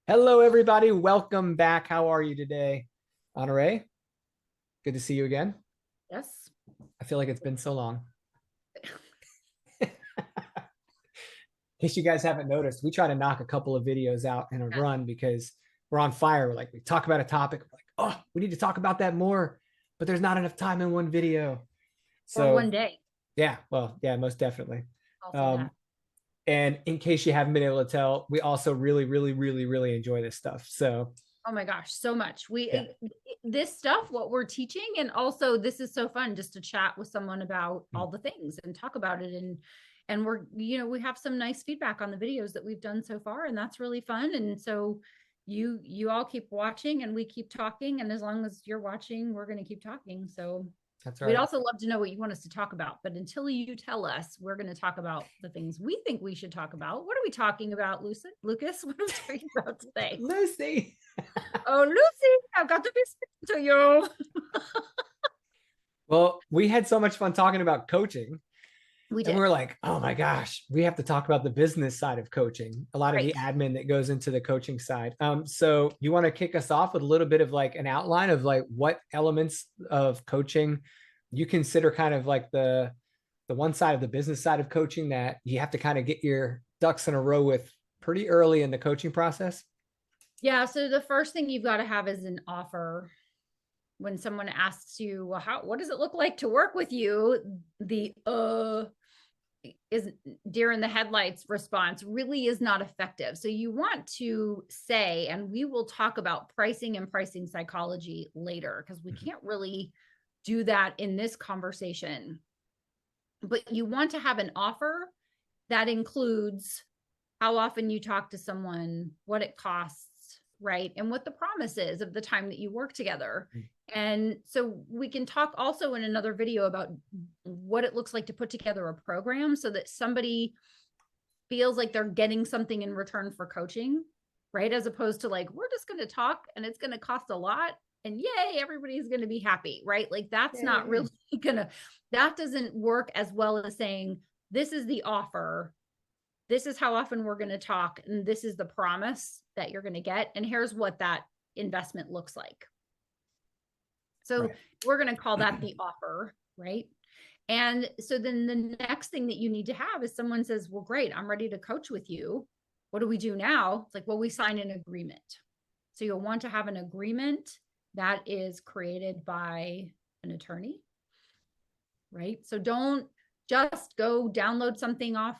Hello, everybody. Welcome back. How are you today? Honoree, good to see you again. Yes. I feel like it's been so long. In case you guys haven't noticed, we try to knock a couple of videos out in a Yeah. run because we're on fire. We're like, we talk about a topic, we're like, oh, we need to talk about that more, but there's not enough time in one video. Or So, one day. yeah, well, yeah, most definitely. Also Um, that. and in case you haven't been able to tell, we also really, really, really, really enjoy this stuff. So, Oh my gosh, so much. yeah. This stuff, what we're teaching, and also this is so fun just to chat with someone about Mm. all the things and talk about it. And we have some nice feedback on the videos that we've done so far, and that's really fun. And so you all keep watching and we keep talking. And as long as you're watching, we're going to keep talking. So That's we'd right. also love to know what you want us to talk about. But until you tell us, we're going to talk about the things we think we should talk about. What are we talking about, Lucas? What are we talking about today? Lucy. Oh, Lucy, I've got to be speaking to you. Well, we had so much fun talking about coaching, We and we did. were like, oh my gosh, we have to talk about the business side of coaching, a lot of the Right. admin that goes into the coaching side. So you want to kick us off with a little bit of like an outline of like what elements of coaching you consider kind of like the one side of the business side of coaching that you have to kind of get your ducks in a row with pretty early in the coaching process? Yeah. So the first thing you've got to have is an offer. When someone asks you, well, what does it look like to work with you? The is deer in the headlights response really is not effective. So you want to say, and we will talk about pricing and pricing psychology later because we can't really do that in this conversation. But you want to have an offer that includes how often you talk to someone, what it costs, right? And what the promise is of the time that you work together. And so we can talk also in another video about what it looks like to put together a program so that somebody feels like they're getting something in return for coaching, right? As opposed to like, we're just going to talk and it's going to cost a lot and yay, everybody's going to be happy, right? Like that's not Yay. really gonna, that doesn't work as well as saying, this is the offer, this is how often we're going to talk, and this is the promise that you're going to get, and here's what that investment looks like. So Right. we're going to call that the offer, right? And so then the next thing that you need to have is someone says, well, great, I'm ready to coach with you. What do we do now? It's like, well, we sign an agreement. So you'll want to have an agreement that is created by an attorney, right? So don't just go download something off,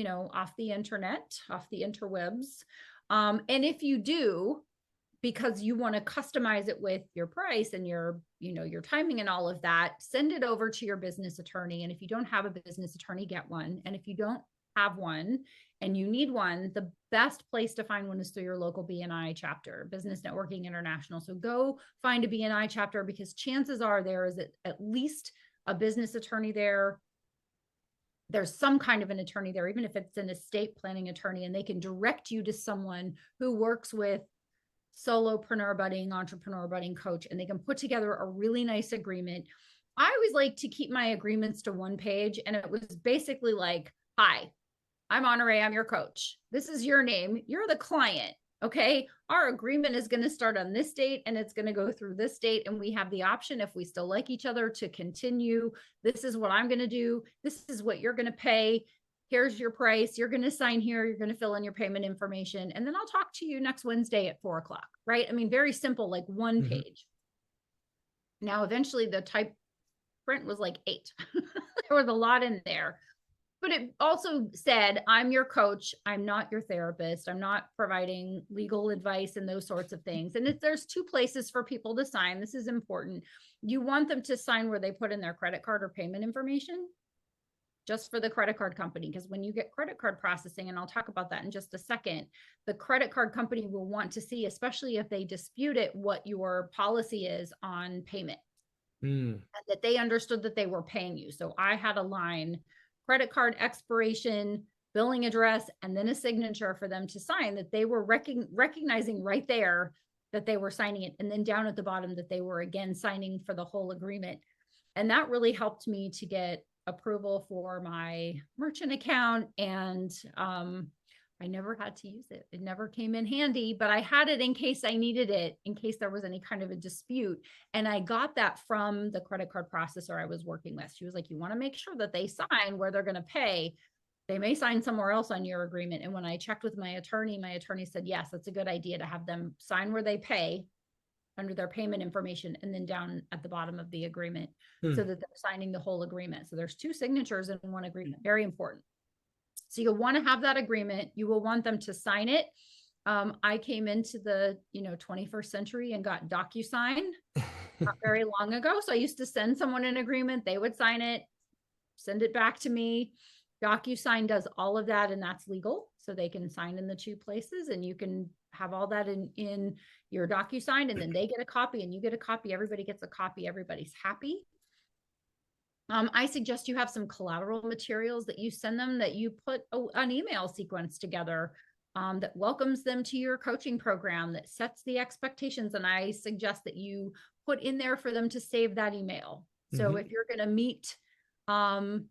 off the internet, off the interwebs. And if you do, because you want to customize it with your price and your timing and all of that, send it over to your business attorney. And if you don't have a business attorney, get one. And if you don't have one and you need one, the best place to find one is through your local BNI chapter, Business Networking International. So go find a BNI chapter because chances are there is at least a business attorney there. There's some kind of an attorney there, even if it's an estate planning attorney, and they can direct you to someone who works with solopreneur budding, entrepreneur budding coach, and they can put together a really nice agreement. I always like to keep my agreements to one page, and it was basically like, hi, I'm Honoree, I'm your coach. This is your name. You're the client. Okay. Our agreement is going to start on this date and it's going to go through this date. And we have the option, if we still like each other, to continue. This is what I'm going to do. This is what you're going to pay. Here's your price. You're going to sign here. You're going to fill in your payment information. And then I'll talk to you next Wednesday at 4 o'clock. Right. I mean, very simple, like one Mhm. page. Now, eventually the type print was like 8. There was a lot in there, but it also said, I'm your coach. I'm not your therapist. I'm not providing legal advice and those sorts of things. And if there's 2 places for people to sign, this is important. You want them to sign where they put in their credit card or payment information just for the credit card company. Because when you get credit card processing, and I'll talk about that in just a second, the credit card company will want to see, especially if they dispute it, what your policy is on payment. Mm. That they understood that they were paying you. So I had a line, credit card expiration, billing address, and then a signature for them to sign that they were recognizing right there that they were signing it. And then down at the bottom that they were again signing for the whole agreement. And that really helped me to get approval for my merchant account. And I never had to use it. It never came in handy, but I had it in case I needed it, in case there was any kind of a dispute. And I got that from the credit card processor I was working with. She was like, you want to make sure that they sign where they're going to pay. They may sign somewhere else on your agreement. And when I checked with my attorney said, yes, that's a good idea to have them sign where they pay under their payment information and then down at the bottom of the agreement so that they're signing the whole agreement. So there's 2 signatures in one agreement. Very important. So you'll want to have that agreement. You will want them to sign it. I came into the 21st century and got DocuSign not very long ago. So I used to send someone an agreement. They would sign it, send it back to me. DocuSign does all of that, and that's legal. So they can sign in the 2 places, and you can have all that in your DocuSign, and then they get a copy and you get a copy. Everybody gets a copy. Everybody's happy. I suggest you have some collateral materials that you send them, that you put an email sequence together that welcomes them to your coaching program, that sets the expectations. And I suggest that you put in there for them to save that email. So if you're going to meet on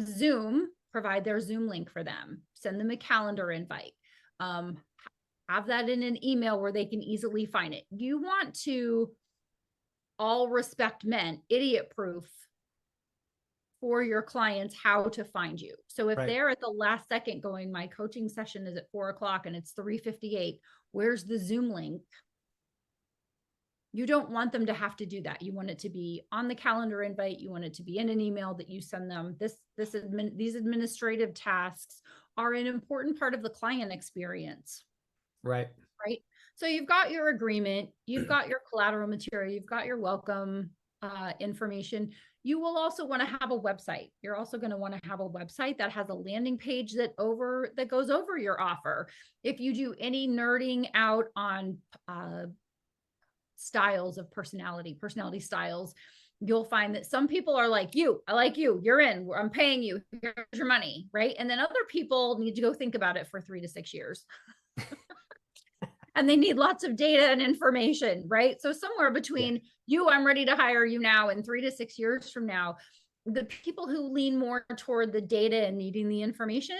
Zoom, provide their Zoom link for them, send them a calendar invite, have that in an email where they can easily find it. You want to, all respect meant, idiot proof for your clients how to find you. So if they're at the last second going, my coaching session is at 4:00 and it's 3:58, where's the Zoom link? You don't want them to have to do that. You want it to be on the calendar invite. You want it to be in an email that you send them. These administrative tasks are an important part of the client experience. Right. So you've got your agreement, you've got your collateral material, you've got your welcome information. You will also want to have a website. You're also going to want to have a website that has a landing page that goes over your offer. If you do any nerding out on styles of personality styles, you'll find that some people are like, I like you, you're in, I'm paying you, here's your money, right? And then other people need to go think about it for 3 to 6 years. And they need lots of data and information, right? So somewhere between I'm ready to hire you now, and 3 to 6 years from now, the people who lean more toward the data and needing the information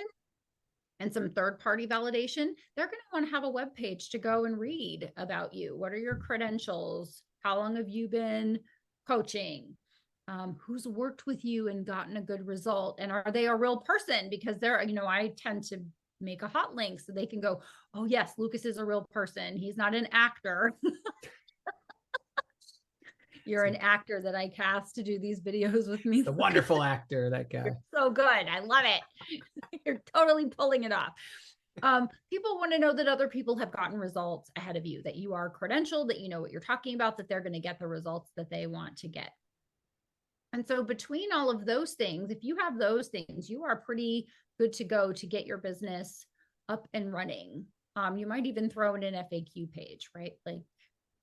and some third-party validation, they're going to want to have a web page to go and read about you. What are your credentials? How long have you been coaching? Who's worked with you and gotten a good result? And are they a real person? Because I tend to make a hot link so they can go, oh yes, Lucas is a real person. He's not an actor. You're an actor that I cast to do these videos with me. The wonderful actor, that guy. You're so good. I love it. You're totally pulling it off. People want to know that other people have gotten results ahead of you, that you are credentialed, that you know what you're talking about, that they're going to get the results that they want to get. And so between all of those things, if you have those things, you are pretty good to go to get your business up and running. You might even throw in an FAQ page, right? Like,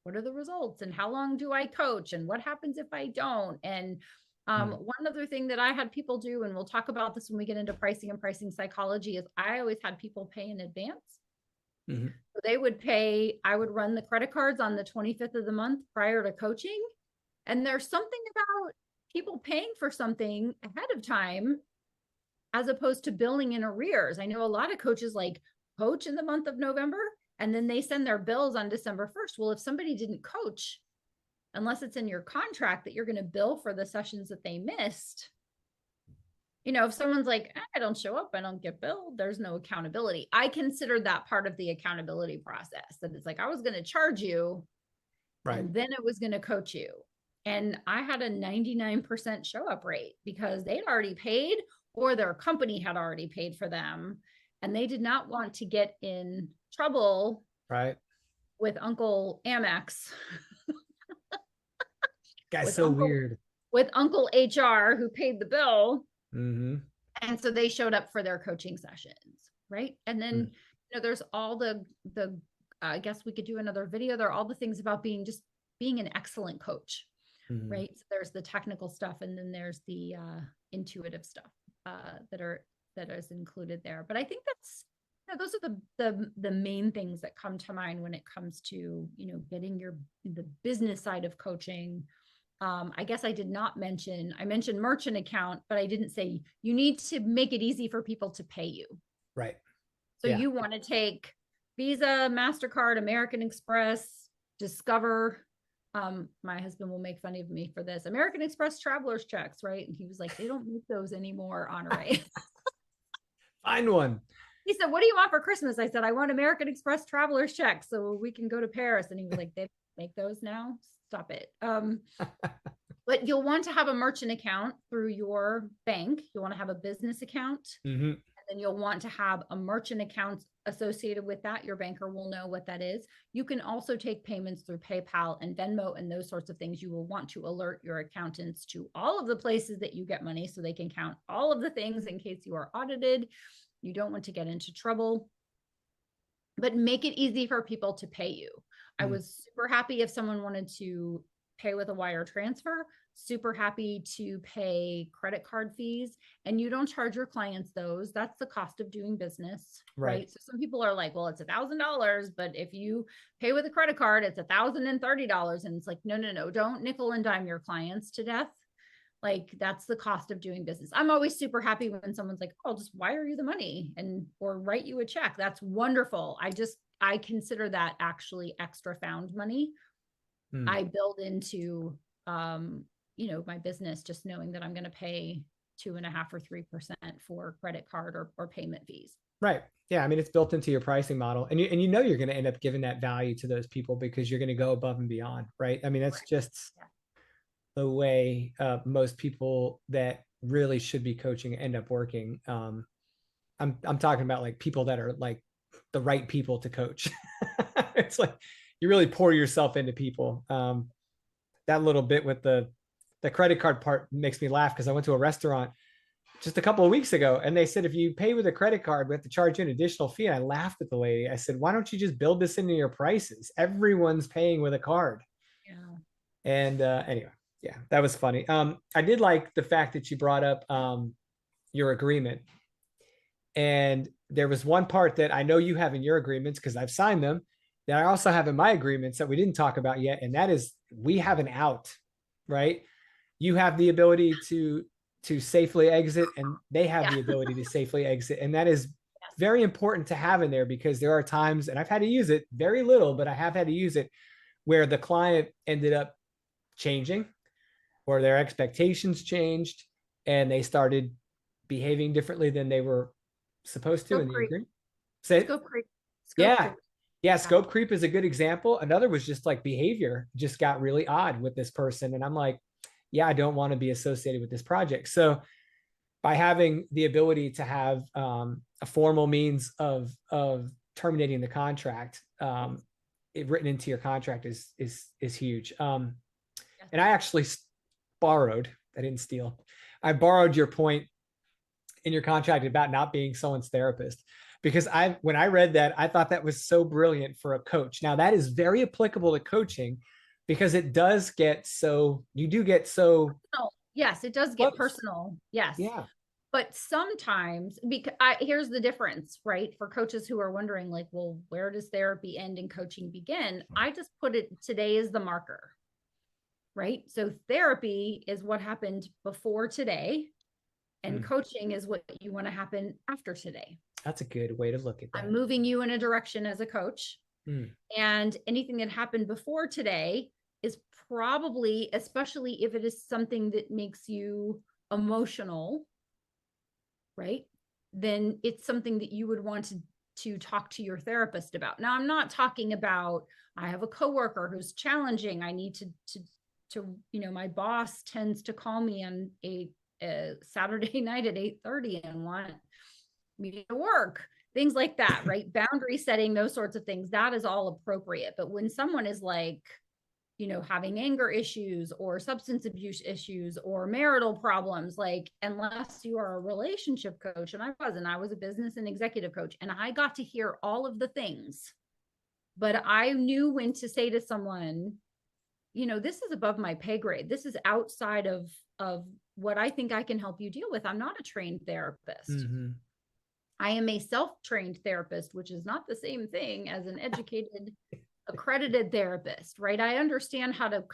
what are the results and how long do I coach and what happens if I don't? And one other thing that I had people do, and we'll talk about this when we get into pricing and pricing psychology, is I always had people pay in advance. So they would pay, I would run the credit cards on the 25th of the month prior to coaching. And there's something about people paying for something ahead of time as opposed to billing in arrears. I know a lot of coaches like coach in the month of November and then they send their bills on December 1st. Well, if somebody didn't coach, unless it's in your contract that you're going to bill for the sessions that they missed, if someone's like, I don't show up, I don't get billed, there's no accountability. I considered that part of the accountability process, that it's like, I was going to charge you, and then it was going to coach you. And I had a 99% show up rate because they'd already paid, or their company had already paid for them. And they did not want to get in trouble with Uncle Amex. Guy's so weird. With Uncle HR who paid the bill. And so they showed up for their coaching sessions, right? And then, there's all the I guess we could do another video. There are all the things about being an excellent coach, right? So there's the technical stuff, and then there's the intuitive stuff that is included there. But I think those are the main things that come to mind when it comes to getting the business side of coaching. I guess I mentioned merchant account, but I didn't say you need to make it easy for people to pay you. Right. So you want to take Visa, MasterCard, American Express, Discover. My husband will make fun of me for this. American Express traveler's checks, right? And he was like, they don't make those anymore, Honoree. Find one. He said, what do you want for Christmas? I said, I want American Express traveler's checks so we can go to Paris. And he was like, they make those now? Stop it. But you'll want to have a merchant account through your bank. You'll want to have a business account. And then you'll want to have a merchant account associated with that. Your banker will know what that is. You can also take payments through PayPal and Venmo and those sorts of things. You will want to alert your accountants to all of the places that you get money so they can count all of the things in case you are audited. You don't want to get into trouble, but make it easy for people to pay you. I was super happy if someone wanted to pay with a wire transfer, super happy to pay credit card fees, and you don't charge your clients those. That's the cost of doing business, right? So some people are like, well, it's $1,000, but if you pay with a credit card, it's $1,030. And it's like, no, don't nickel and dime your clients to death. Like that's the cost of doing business. I'm always super happy when someone's like, oh, just wire you the money or write you a check. That's wonderful. I consider that actually extra found money. I build into, my business, just knowing that I'm going to pay 2.5% or 3% for credit card or payment fees. Right. Yeah. I mean, it's built into your pricing model, and you're going to end up giving that value to those people because you're going to go above and beyond. Right. I mean, that's just the way most people that really should be coaching end up working. I'm talking about like people that are like the right people to coach. It's like you really pour yourself into people. That little bit with the credit card part makes me laugh because I went to a restaurant just a couple of weeks ago and they said, if you pay with a credit card, we have to charge you an additional fee. And I laughed at the lady. I said, why don't you just build this into your prices? Everyone's paying with a card. Yeah. And anyway, yeah, that was funny. I did like the fact that you brought up your agreement. And there was one part that I know you have in your agreements because I've signed them, that I also have in my agreements that we didn't talk about yet. And that is, we have an out, right? You have the ability to safely exit and they have the ability to safely exit. And that is very important to have in there because there are times, and I've had to use it very little, but I have had to use it where the client ended up changing or their expectations changed and they started behaving differently than they were supposed to in the agreement. Scope creep. Scope creep is a good example. Another was just like behavior just got really odd with this person. And I'm like, yeah, I don't want to be associated with this project. So by having the ability to have a formal means of terminating the contract, it written into your contract is huge. And I actually borrowed, I didn't steal. I borrowed your point in your contract about not being someone's therapist, because when I read that, I thought that was so brilliant for a coach. Now that is very applicable to coaching because it does get so, you do get so. Yes, it does get personal. Yes. Yeah. But sometimes, because here's the difference, right? For coaches who are wondering like, well, where does therapy end and coaching begin? I just put it, today is the marker, right? So therapy is what happened before today. And coaching is what you want to happen after today. That's a good way to look at that. I'm moving you in a direction as a coach. And anything that happened before today is probably, especially if it is something that makes you emotional, right? Then it's something that you would want to talk to your therapist about. Now, I'm not talking about, I have a coworker who's challenging. I need to my boss tends to call me on a Saturday night at 8:30 and want me to work, things like that, right? Boundary setting, those sorts of things, that is all appropriate. But when someone is like, having anger issues or substance abuse issues or marital problems, like, unless you are a relationship coach, and I was a business and executive coach, and I got to hear all of the things, but I knew when to say to someone, this is above my pay grade. This is outside of what I think I can help you deal with. I'm not a trained therapist. I am a self-trained therapist, which is not the same thing as an educated, accredited therapist, right? I understand how to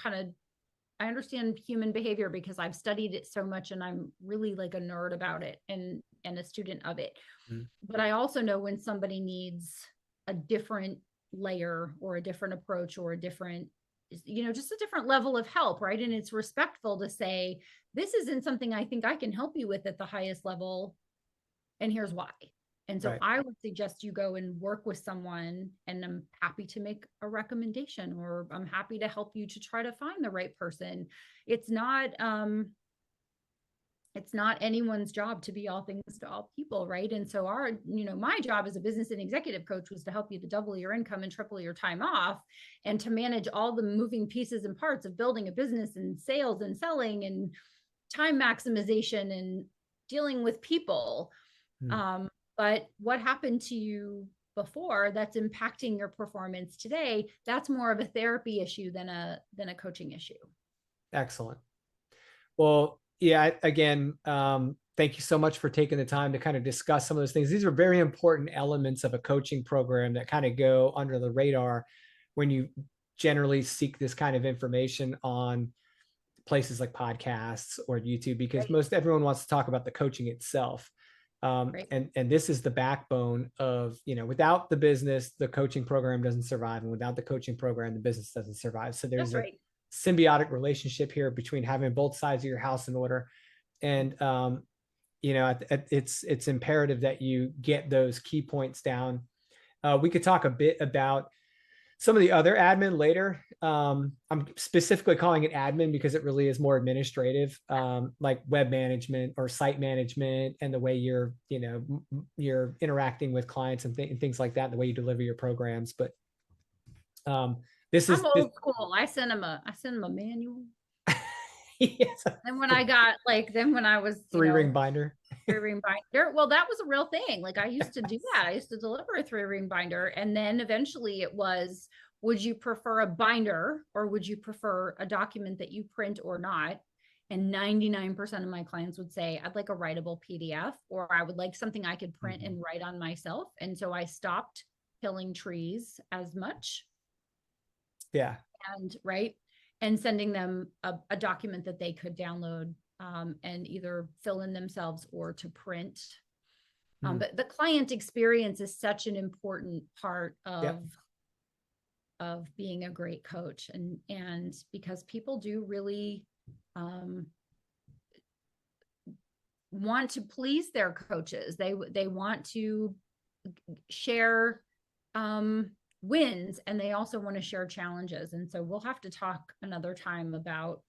I understand human behavior because I've studied it so much and I'm really like a nerd about it. And and a student of it. Mm. But I also know when somebody needs a different layer or a different approach or a different, just a different level of help, right? And it's respectful to say, this isn't something I think I can help you with at the highest level, and here's why. And so Right. I would suggest you go and work with someone, and I'm happy to make a recommendation, or I'm happy to help you to try to find the right person. It's not anyone's job to be all things to all people, right? And so my job as a business and executive coach was to help you to double your income and triple your time off, and to manage all the moving pieces and parts of building a business and sales and selling and time maximization and dealing with people. Mm. But what happened to you before that's impacting your performance today, that's more of a therapy issue than a coaching issue. Excellent. Well, yeah, again, thank you so much for taking the time to kind of discuss some of those things. These are very important elements of a coaching program that kind of go under the radar when you generally seek this kind of information on places like podcasts or YouTube, because Right. most everyone wants to talk about the coaching itself. Right. And this is the backbone of, without the business, the coaching program doesn't survive. And without the coaching program, the business doesn't survive. So there's That's a right. symbiotic relationship here between having both sides of your house in order. And, it's imperative that you get those key points down. We could talk a bit about some of the other admin later. I'm specifically calling it admin because it really is more administrative, like web management or site management, and the way you're interacting with clients and things like that, the way you deliver your programs. But this I'm is this, old school. I sent him a manual. yes, And when I was, 3-ring binder. 3-ring binder. Well, that was a real thing. Like, I used to do that. I used to deliver a 3-ring binder. And then eventually it was, would you prefer a binder, or would you prefer a document that you print or not? And 99% of my clients would say, I'd like a writable PDF, or I would like something I could print and write on myself. And so I stopped killing trees as much. Yeah. And right. And sending them a document that they could download, and either fill in themselves or to print. But the client experience is such an important part of being a great coach, and because people do really want to please their coaches. They want to share wins, and they also want to share challenges. And so we'll have to talk another time about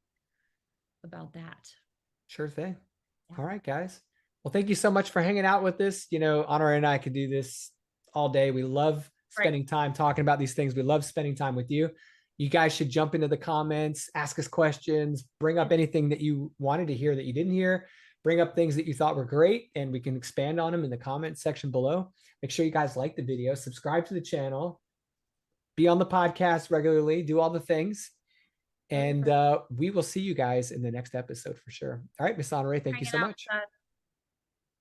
that. Sure thing. All right, guys. Well, thank you so much for hanging out with us. Honoree and I could do this all day. We love spending time talking about these things. We love spending time with you. You guys should jump into the comments, ask us questions, bring up anything that you wanted to hear that you didn't hear, bring up things that you thought were great, and we can expand on them in the comments section below. Make sure you guys like the video, subscribe to the channel, be on the podcast regularly, do all the things. And we will see you guys in the next episode for sure. All right, Miss Honoree, thank you so much.